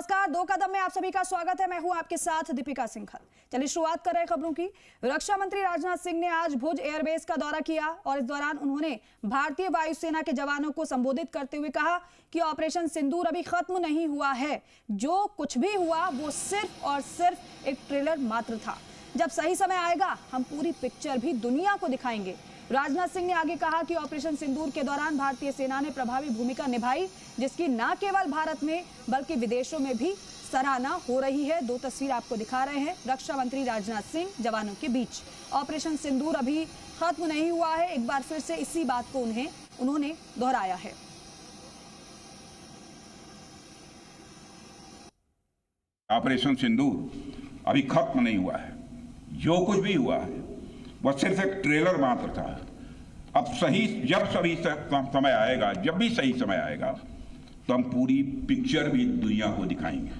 नमस्कार, दो कदम में आप सभी का स्वागत है। मैं हूं आपके साथ दीपिका सिंघल। चलिए शुरुआत कर रहे हैं खबरों की। रक्षा मंत्री राजनाथ सिंह ने आज भुज एयरबेस का दौरा किया और इस दौरान उन्होंने भारतीय वायुसेना के जवानों को संबोधित करते हुए कहा कि ऑपरेशन सिंदूर अभी खत्म नहीं हुआ है। जो कुछ भी हुआ वो सिर्फ और सिर्फ एक ट्रेलर मात्र था। जब सही समय आएगा हम पूरी पिक्चर भी दुनिया को दिखाएंगे। राजनाथ सिंह ने आगे कहा कि ऑपरेशन सिंदूर के दौरान भारतीय सेना ने प्रभावी भूमिका निभाई, जिसकी न केवल भारत में बल्कि विदेशों में भी सराहना हो रही है। दो तस्वीर आपको दिखा रहे हैं रक्षा मंत्री राजनाथ सिंह जवानों के बीच। ऑपरेशन सिंदूर अभी खत्म नहीं हुआ है, एक बार फिर से इसी बात को उन्होंने दोहराया है। ऑपरेशन सिंदूर अभी खत्म नहीं हुआ है। जो कुछ भी हुआ है वह सिर्फ एक ट्रेलर मात्र था। अब जब समय आएगा, जब भी सही समय आएगा तो हम पूरी पिक्चर भी दुनिया को दिखाएंगे।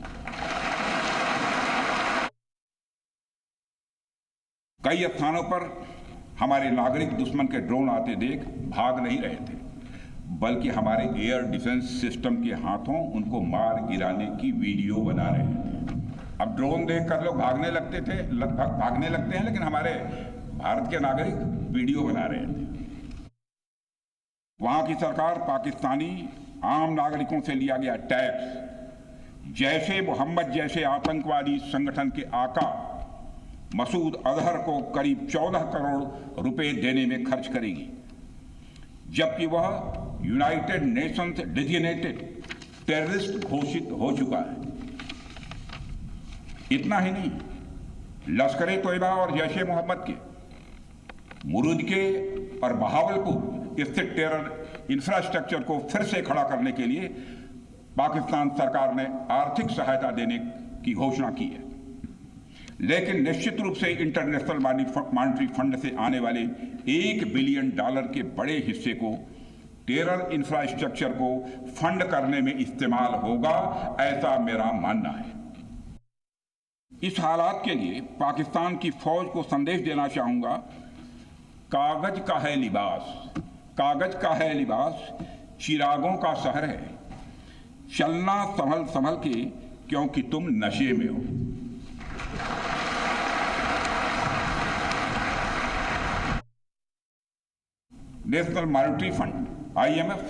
कई स्थानों पर हमारे नागरिक दुश्मन के ड्रोन आते देख भाग नहीं रहे थे, बल्कि हमारे एयर डिफेंस सिस्टम के हाथों उनको मार गिराने की वीडियो बना रहे थे। अब ड्रोन देखकर लोग भागने लगते हैं, लेकिन हमारे भारत के नागरिक वीडियो बना रहे थे। वहां की सरकार पाकिस्तानी आम नागरिकों से लिया गया टैक्स जैशे मोहम्मद जैसे आतंकवादी संगठन के आका मसूद अजहर को करीब 14 करोड़ रुपए देने में खर्च करेगी, जबकि वह यूनाइटेड नेशंस डेजिग्नेटेड टेररिस्ट घोषित हो चुका है। इतना ही नहीं, लश्कर-ए-तोयबा और जैशे मोहम्मद के मुरुद के और बहावलपुर स्थित टेरर इंफ्रास्ट्रक्चर को फिर से खड़ा करने के लिए पाकिस्तान सरकार ने आर्थिक सहायता देने की घोषणा की है। लेकिन निश्चित रूप से इंटरनेशनल मॉनेटरी फंड से आने वाले $1 बिलियन के बड़े हिस्से को टेरर इंफ्रास्ट्रक्चर को फंड करने में इस्तेमाल होगा, ऐसा मेरा मानना है। इस हालात के लिए पाकिस्तान की फौज को संदेश देना चाहूंगा, कागज का है लिबास, चिरागों का शहर है, चलना संभल संभल के क्योंकि तुम नशे में हो। नेशनल मॉनेटरी फंड IMF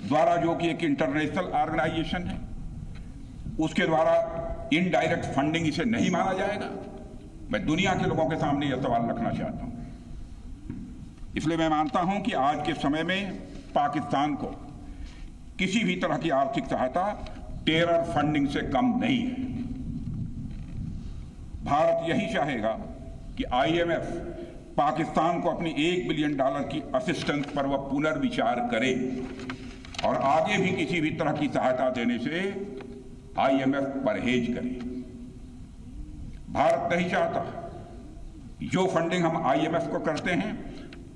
द्वारा, जो कि एक इंटरनेशनल ऑर्गेनाइजेशन है, उसके द्वारा इनडायरेक्ट फंडिंग इसे नहीं माना जाएगा। मैं दुनिया के लोगों के सामने यह सवाल रखना चाहता हूं। इसलिए मैं मानता हूं कि आज के समय में पाकिस्तान को किसी भी तरह की आर्थिक सहायता टेरर फंडिंग से कम नहीं है। भारत यही चाहेगा कि IMF पाकिस्तान को अपनी $1 बिलियन की असिस्टेंस पर वह पुनर्विचार करे और आगे भी किसी भी तरह की सहायता देने से IMF परहेज करे। भारत नहीं चाहता जो फंडिंग हम IMF को करते हैं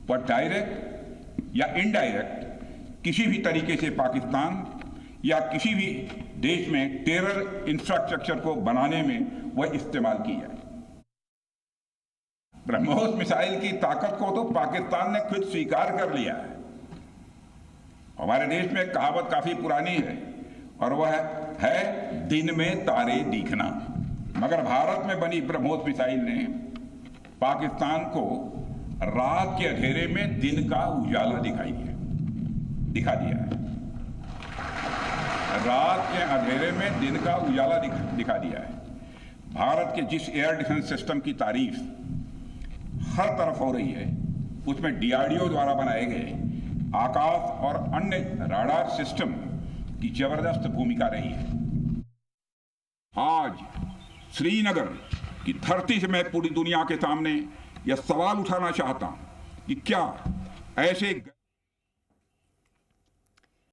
वह डायरेक्ट या इनडायरेक्ट किसी भी तरीके से पाकिस्तान या किसी भी देश में टेरर इंफ्रास्ट्रक्चर को बनाने में वह इस्तेमाल की जाए। ब्रह्मोस मिसाइल की ताकत को तो पाकिस्तान ने खुद स्वीकार कर लिया है। हमारे देश में एक कहावत काफी पुरानी है और वह है दिन में तारे दिखना। मगर भारत में बनी ब्रह्मोस मिसाइल ने पाकिस्तान को रात के अंधेरे में दिन का उजाला दिखा दिया है। रात के अंधेरे में दिन का उजाला दिखा दिया है। भारत के जिस एयर डिफेंस सिस्टम की तारीफ हर तरफ हो रही है, उसमें DRDO द्वारा बनाए गए आकाश और अन्य राडार सिस्टम की जबरदस्त भूमिका रही है। आज श्रीनगर की धरती से मैं पूरी दुनिया के सामने यह सवाल उठाना चाहता हूं कि क्या ऐसे